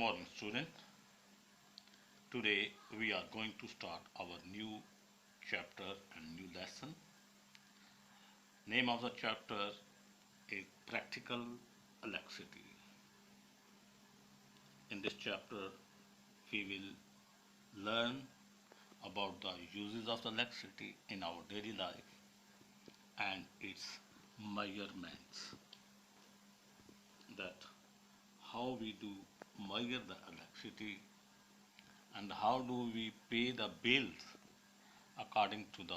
morning, student. Today we are going to start our new chapter and new lesson. Name of the chapter is Practical Electricity. In this chapter, we will learn about the uses of the electricity in our daily life and its measurements. That how we do measure the electricity and how do we pay the bills according to the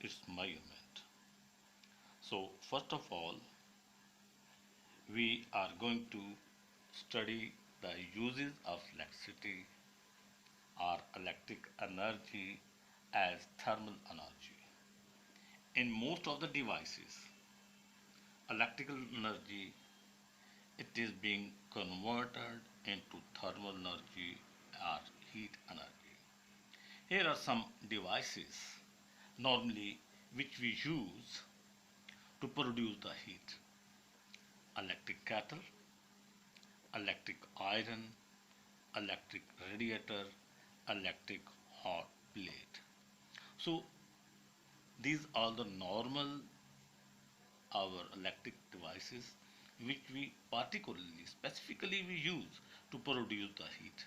its measurement. So first of all, we are going to study the uses of electricity or electric energy as thermal energy. In most of the devices, electrical energy it is being converted into thermal energy or heat energy. Here are some devices normally which we use to produce the heat. Electric kettle, electric iron, electric radiator, electric hot plate. So these are the normal our electric devices which we particularly specifically we use to produce the heat.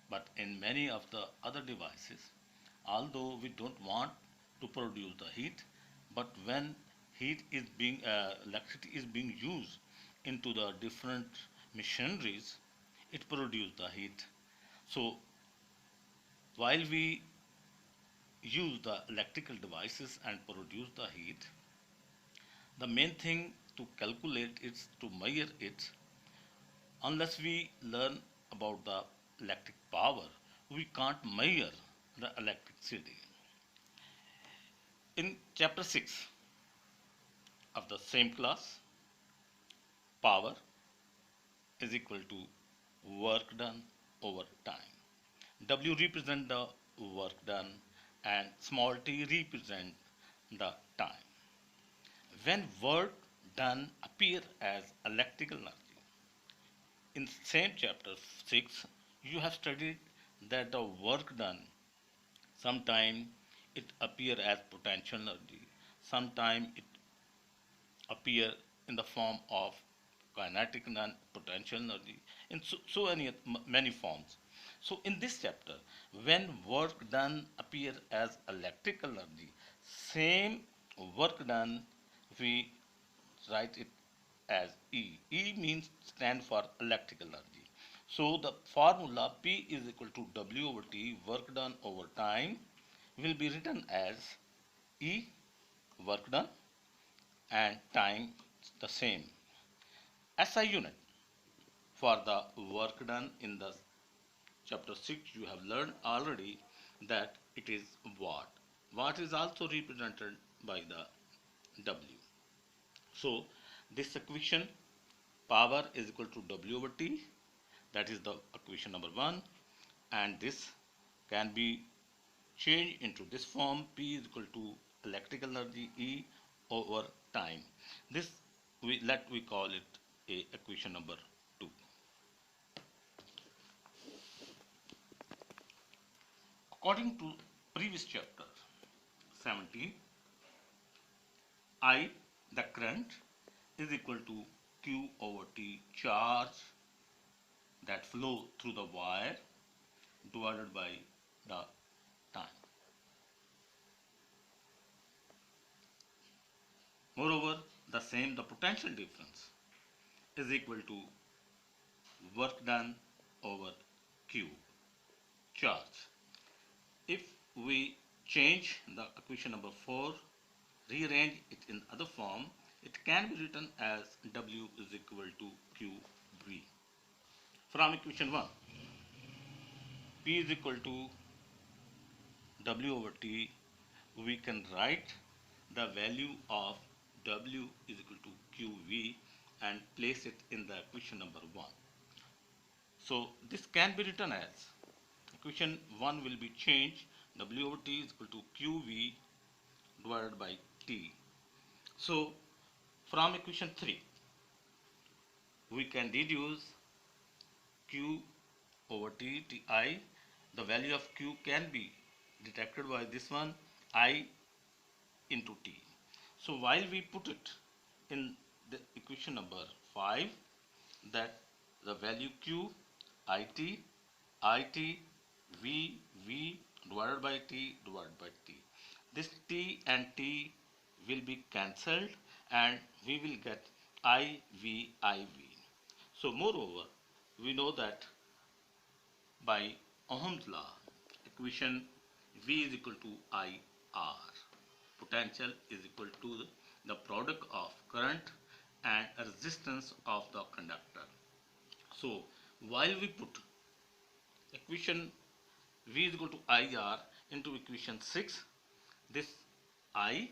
But in many of the other devices, although we don't want to produce the heat, but when heat is being electricity is being used into the different machineries, it produces the heat. So while we use the electrical devices and produce the heat, the main thing to calculate is to measure it. Unless we learn about the electric power, we can't measure the electricity. In chapter 6 of the same class, power is equal to work done over time. W represent the work done and small t represent the time. When work done appear as electrical energy, in same chapter 6 you have studied that the work done sometime it appear as potential energy, sometime it appear in the form of kinetic and potential energy in many forms. So in this chapter, when work done appear as electrical energy, same work done we write it as E. E means stand for electrical energy. So the formula P is equal to W over T, work done over time, will be written as E work done and time the same. SI unit for the work done in the chapter 6 you have learned already that it is watt. Watt is also represented by the W. So this equation power is equal to W over T, that is the equation number 1, and this can be changed into this form. P is equal to electrical energy E over time. This we call it a equation number 2. According to previous chapter 17, I the current is equal to Q over T charge that flow through the wire divided by the time. Moreover, the same the potential difference is equal to work done over Q charge. If we change the equation number 4, rearrange it in other form, it can be written as W is equal to QV. From equation 1, P is equal to W over T, we can write the value of W is equal to QV and place it in the equation number 1. So this can be written as equation 1 will be changed, W over T is equal to QV divided by T. So from equation 3 we can deduce Q over t, ti. The value of q can be detected by this one, I into t. So while we put it in the equation number 5, that the value q, it, v divided by t divided by t. This t and t will be cancelled and we will get iv. So moreover, we know that by Ohm's law, equation V is equal to IR. Potential is equal to the product of current and resistance of the conductor. So while we put equation V is equal to IR into equation 6, this I,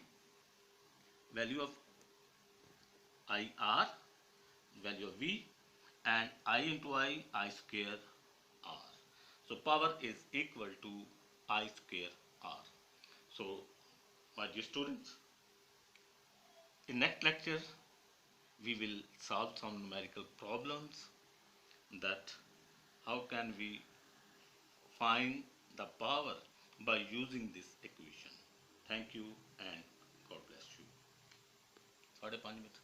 value of IR, value of V, and I into I square R. So power is equal to I square R. So my dear students, in next lecture we will solve some numerical problems, that how can we find the power by using this equation. Thank you and God bless you. 5:30